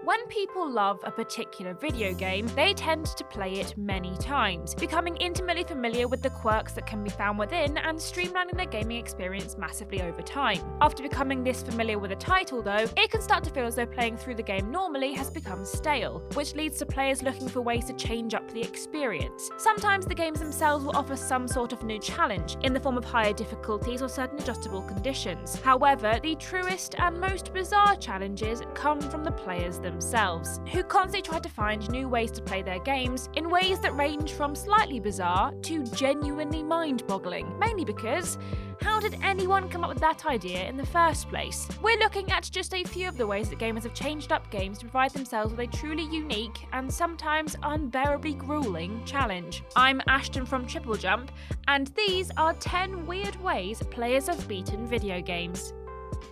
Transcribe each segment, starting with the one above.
When people love a particular video game, they tend to play it many times, becoming intimately familiar with the quirks that can be found within and streamlining their gaming experience massively over time. After becoming this familiar with a title though, it can start to feel as though playing through the game normally has become stale, which leads to players looking for ways to change up the experience. Sometimes the games themselves will offer some sort of new challenge, in the form of higher difficulties or certain adjustable conditions. However, the truest and most bizarre challenges come from the players themselves, who constantly try to find new ways to play their games in ways that range from slightly bizarre to genuinely mind-boggling, mainly because how did anyone come up with that idea in the first place? We're looking at just a few of the ways that gamers have changed up games to provide themselves with a truly unique and sometimes unbearably grueling challenge. I'm Ashton from TripleJump, and these are 10 weird ways players have beaten video games.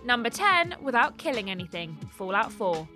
Number 10, without killing anything, Fallout 4.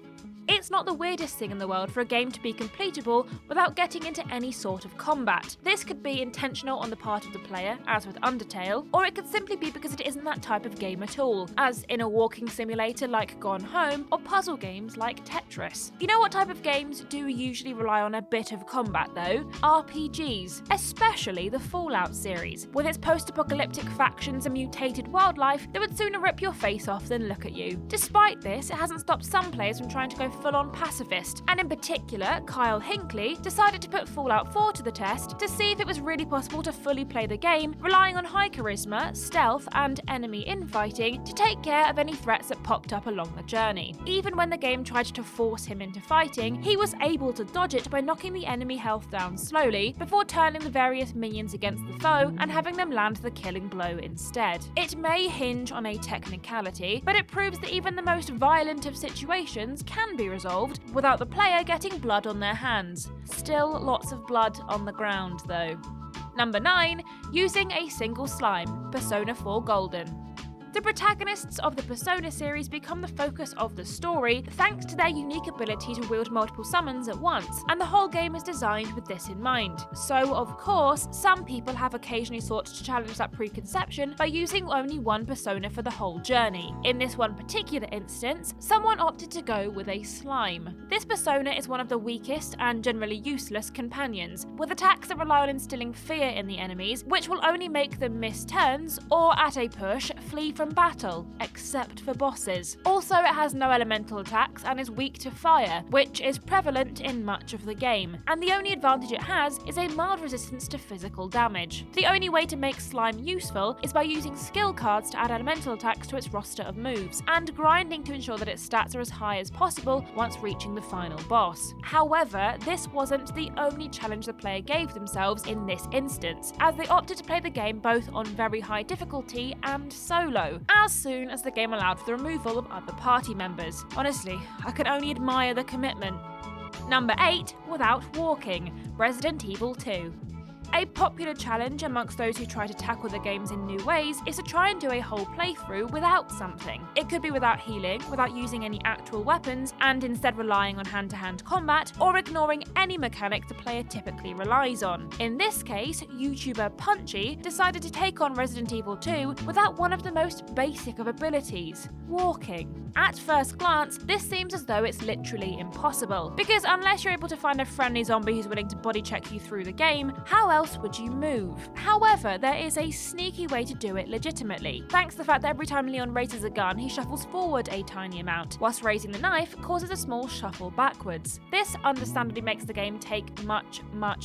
It's not the weirdest thing in the world for a game to be completable without getting into any sort of combat. This could be intentional on the part of the player, as with Undertale, or it could simply be because it isn't that type of game at all, as in a walking simulator like Gone Home, or puzzle games like Tetris. You know what type of games do usually rely on a bit of combat though? RPGs, especially the Fallout series, with its post-apocalyptic factions and mutated wildlife that would sooner rip your face off than look at you. Despite this, it hasn't stopped some players from trying to go full-on pacifist, and in particular, Kyle Hinckley decided to put Fallout 4 to the test to see if it was really possible to fully play the game, relying on high charisma, stealth, and enemy infighting to take care of any threats that popped up along the journey. Even when the game tried to force him into fighting, he was able to dodge it by knocking the enemy health down slowly before turning the various minions against the foe and having them land the killing blow instead. It may hinge on a technicality, but it proves that even the most violent of situations can be resolved without the player getting blood on their hands. Still lots of blood on the ground though. Number 9, using a single slime, Persona 4 Golden. The protagonists of the Persona series become the focus of the story thanks to their unique ability to wield multiple summons at once, and the whole game is designed with this in mind. So, of course, some people have occasionally sought to challenge that preconception by using only one persona for the whole journey. In this one particular instance, someone opted to go with a slime. This persona is one of the weakest and generally useless companions, with attacks that rely on instilling fear in the enemies, which will only make them miss turns or, at a push, flee from battle, except for bosses. Also, it has no elemental attacks and is weak to fire, which is prevalent in much of the game, and the only advantage it has is a mild resistance to physical damage. The only way to make slime useful is by using skill cards to add elemental attacks to its roster of moves, and grinding to ensure that its stats are as high as possible once reaching the final boss. However, this wasn't the only challenge the player gave themselves in this instance, as they opted to play the game both on very high difficulty and solo, as soon as the game allowed for the removal of other party members. Honestly, I can only admire the commitment. Number 8, without walking, Resident Evil 2. A popular challenge amongst those who try to tackle the games in new ways is to try and do a whole playthrough without something. It could be without healing, without using any actual weapons, and instead relying on hand-to-hand combat, or ignoring any mechanic the player typically relies on. In this case, YouTuber Punchy decided to take on Resident Evil 2 without one of the most basic of abilities, walking. At first glance, this seems as though it's literally impossible, because unless you're able to find a friendly zombie who's willing to body check you through the game, how else would you move? However, there is a sneaky way to do it legitimately, thanks to the fact that every time Leon raises a gun, he shuffles forward a tiny amount, whilst raising the knife causes a small shuffle backwards. This understandably makes the game take much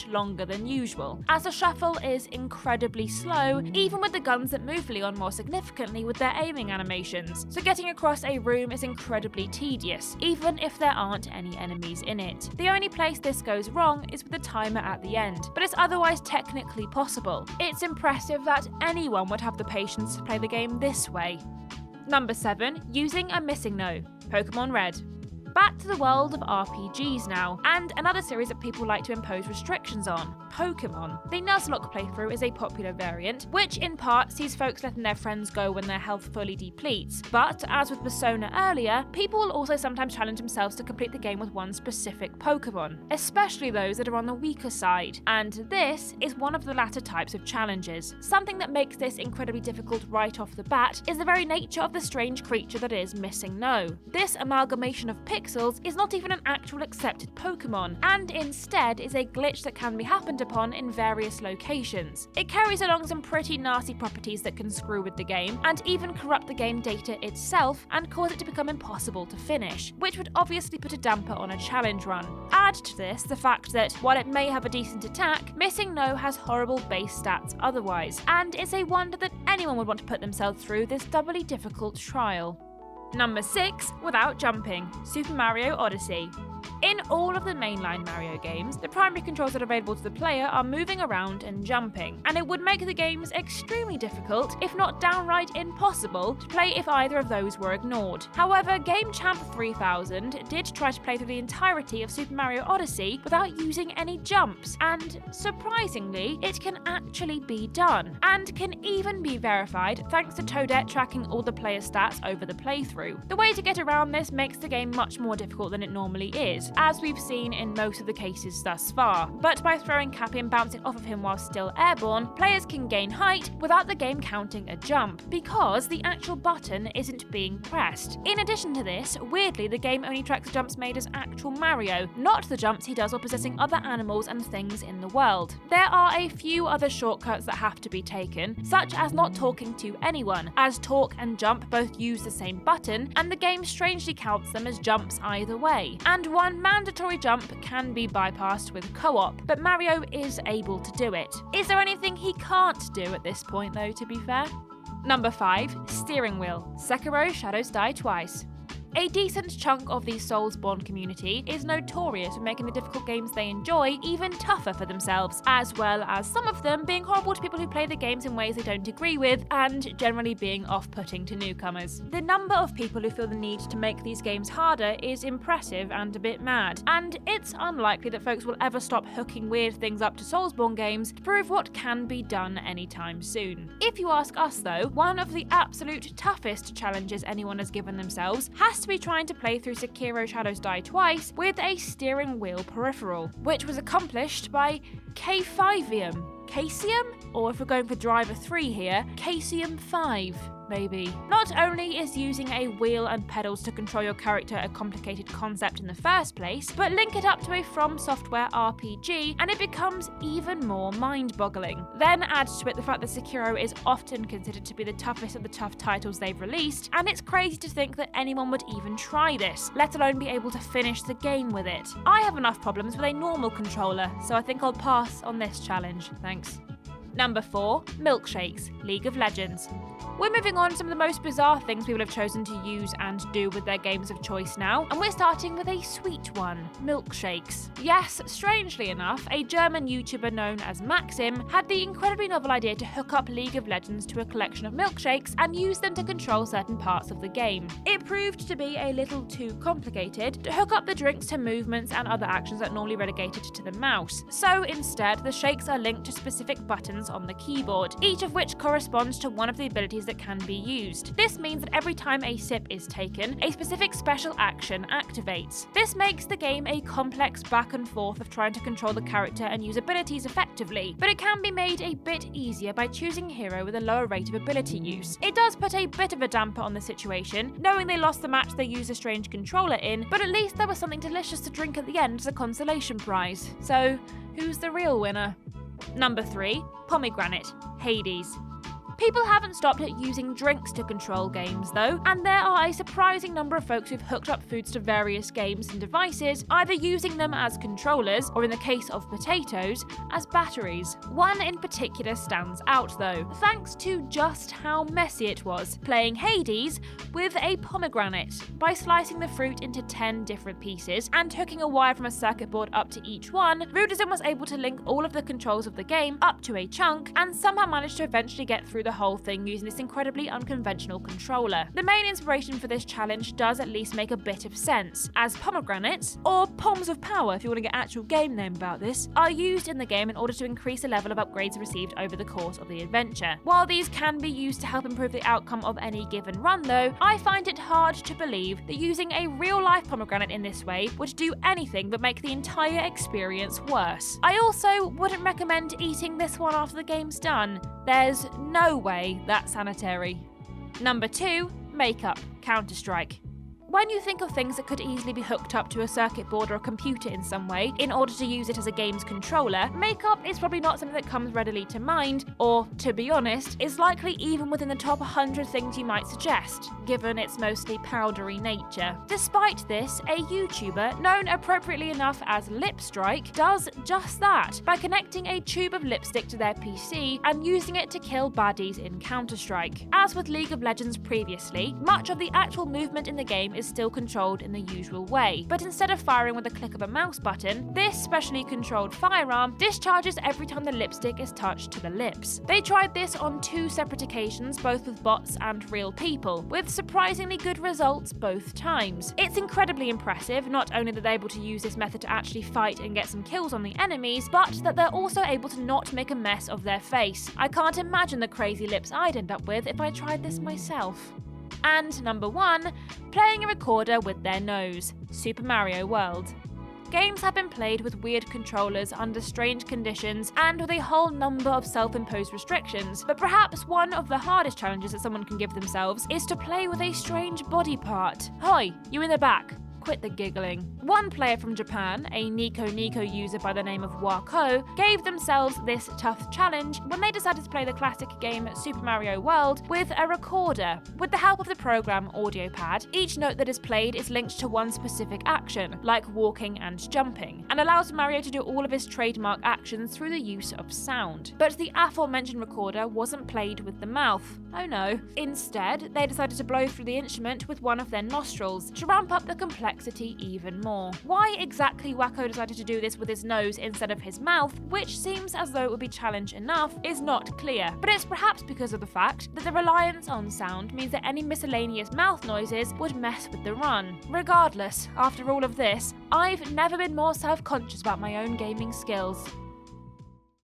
longer than usual, as the shuffle is incredibly slow, even with the guns that move Leon more significantly with their aiming animations, so getting across a room is incredibly tedious, even if there aren't any enemies in it. The only place this goes wrong is with the timer at the end, but it's otherwise technically possible. It's impressive that anyone would have the patience to play the game this way. Number 7, using a MissingNo, Pokemon Red. Back to the world of RPGs now, and another series that people like to impose restrictions on, Pokemon. The Nuzlocke playthrough is a popular variant, which in part sees folks letting their friends go when their health fully depletes. But, as with Persona earlier, people will also sometimes challenge themselves to complete the game with one specific Pokemon, especially those that are on the weaker side. And this is one of the latter types of challenges. Something that makes this incredibly difficult right off the bat is the very nature of the strange creature that is MissingNo. This amalgamation of pixels is not even an actual accepted Pokemon, and instead is a glitch that can be happened upon in various locations. It carries along some pretty nasty properties that can screw with the game, and even corrupt the game data itself and cause it to become impossible to finish, which would obviously put a damper on a challenge run. Add to this the fact that, while it may have a decent attack, MissingNo has horrible base stats otherwise, and it's a wonder that anyone would want to put themselves through this doubly difficult trial. Number 6, without jumping, Super Mario Odyssey. In all of the mainline Mario games, the primary controls that are available to the player are moving around and jumping, and it would make the games extremely difficult, if not downright impossible, to play if either of those were ignored. However, Game Champ 3000 did try to play through the entirety of Super Mario Odyssey without using any jumps, and surprisingly, it can actually be done, and can even be verified thanks to Toadette tracking all the player stats over the playthrough. The way to get around this makes the game much more difficult than it normally is, as we've seen in most of the cases thus far, but by throwing Cappy and bouncing off of him while still airborne, players can gain height without the game counting a jump, because the actual button isn't being pressed. In addition to this, weirdly, the game only tracks the jumps made as actual Mario, not the jumps he does while possessing other animals and things in the world. There are a few other shortcuts that have to be taken, such as not talking to anyone, as talk and jump both use the same button, and the game strangely counts them as jumps either way. And one mandatory jump can be bypassed with co-op, but Mario is able to do it. Is there anything he can't do at this point though, to be fair? Number 5, steering wheel, Sekiro Shadows Die Twice. A decent chunk of the Soulsborne community is notorious for making the difficult games they enjoy even tougher for themselves, as well as some of them being horrible to people who play the games in ways they don't agree with, and generally being off-putting to newcomers. The number of people who feel the need to make these games harder is impressive and a bit mad, and it's unlikely that folks will ever stop hooking weird things up to Soulsborne games to prove what can be done anytime soon. If you ask us though, one of the absolute toughest challenges anyone has given themselves has to be trying to play through Sekiro Shadows Die Twice with a steering wheel peripheral, which was accomplished by K5ium. Casium? Or if we're going for Driver 3 here, Casium 5. Maybe. Not only is using a wheel and pedals to control your character a complicated concept in the first place, but link it up to a From Software RPG and it becomes even more mind-boggling. Then add to it the fact that Sekiro is often considered to be the toughest of the tough titles they've released, and it's crazy to think that anyone would even try this, let alone be able to finish the game with it. I have enough problems with a normal controller, so I think I'll pass on this challenge. Thanks. Number 4, milkshakes, League of Legends. We're moving on to some of the most bizarre things people have chosen to use and do with their games of choice now, and we're starting with a sweet one, milkshakes. Yes, strangely enough, a German YouTuber known as Maxim had the incredibly novel idea to hook up League of Legends to a collection of milkshakes and use them to control certain parts of the game. It proved to be a little too complicated to hook up the drinks to movements and other actions that are normally relegated to the mouse, so instead the shakes are linked to specific buttons on the keyboard, each of which corresponds to one of the abilities that can be used. This means that every time a sip is taken, a specific special action activates. This makes the game a complex back and forth of trying to control the character and use abilities effectively, but it can be made a bit easier by choosing a hero with a lower rate of ability use. It does put a bit of a damper on the situation, knowing they lost the match they used a strange controller in, but at least there was something delicious to drink at the end as a consolation prize. So, who's the real winner? Number 3, pomegranate, Hades. People haven't stopped at using drinks to control games though, and there are a surprising number of folks who've hooked up foods to various games and devices, either using them as controllers, or in the case of potatoes, as batteries. One in particular stands out though, thanks to just how messy it was, playing Hades with a pomegranate. By slicing the fruit into 10 different pieces, and hooking a wire from a circuit board up to each one, Rudism was able to link all of the controls of the game up to a chunk, and somehow managed to eventually get through the the whole thing using this incredibly unconventional controller. The main inspiration for this challenge does at least make a bit of sense, as pomegranates, or palms of power if you want to get an actual game name about this, are used in the game in order to increase the level of upgrades received over the course of the adventure. While these can be used to help improve the outcome of any given run though, I find it hard to believe that using a real-life pomegranate in this way would do anything but make the entire experience worse. I also wouldn't recommend eating this one after the game's done. There's no way that's sanitary. Number 2. Makeup. Counter-Strike. When you think of things that could easily be hooked up to a circuit board or a computer in some way in order to use it as a game's controller, makeup is probably not something that comes readily to mind, or, to be honest, is likely even within the top 100 things you might suggest, given its mostly powdery nature. Despite this, a YouTuber, known appropriately enough as Lipstrike, does just that by connecting a tube of lipstick to their PC and using it to kill baddies in Counter-Strike. As with League of Legends previously, much of the actual movement in the game is still controlled in the usual way, but instead of firing with a click of a mouse button, this specially controlled firearm discharges every time the lipstick is touched to the lips. They tried this on 2 separate occasions, both with bots and real people, with surprisingly good results both times. It's incredibly impressive, not only that they're able to use this method to actually fight and get some kills on the enemies, but that they're also able to not make a mess of their face. I can't imagine the crazy lips I'd end up with if I tried this myself. And number 1, playing a recorder with their nose. Super Mario World. Games have been played with weird controllers under strange conditions and with a whole number of self-imposed restrictions, but perhaps one of the hardest challenges that someone can give themselves is to play with a strange body part. Hoi, you in the back. Quit the giggling. One player from Japan, a Nico user by the name of Wako, gave themselves this tough challenge when they decided to play the classic game Super Mario World with a recorder. With the help of the program AudioPad, each note that is played is linked to one specific action, like walking and jumping, and allows Mario to do all of his trademark actions through the use of sound. But the aforementioned recorder wasn't played with the mouth. Oh no. Instead, they decided to blow through the instrument with one of their nostrils to ramp up the complexity even more. Why exactly Wako decided to do this with his nose instead of his mouth, which seems as though it would be challenge enough, is not clear. But it's perhaps because of the fact that the reliance on sound means that any miscellaneous mouth noises would mess with the run. Regardless, after all of this, I've never been more self-conscious about my own gaming skills.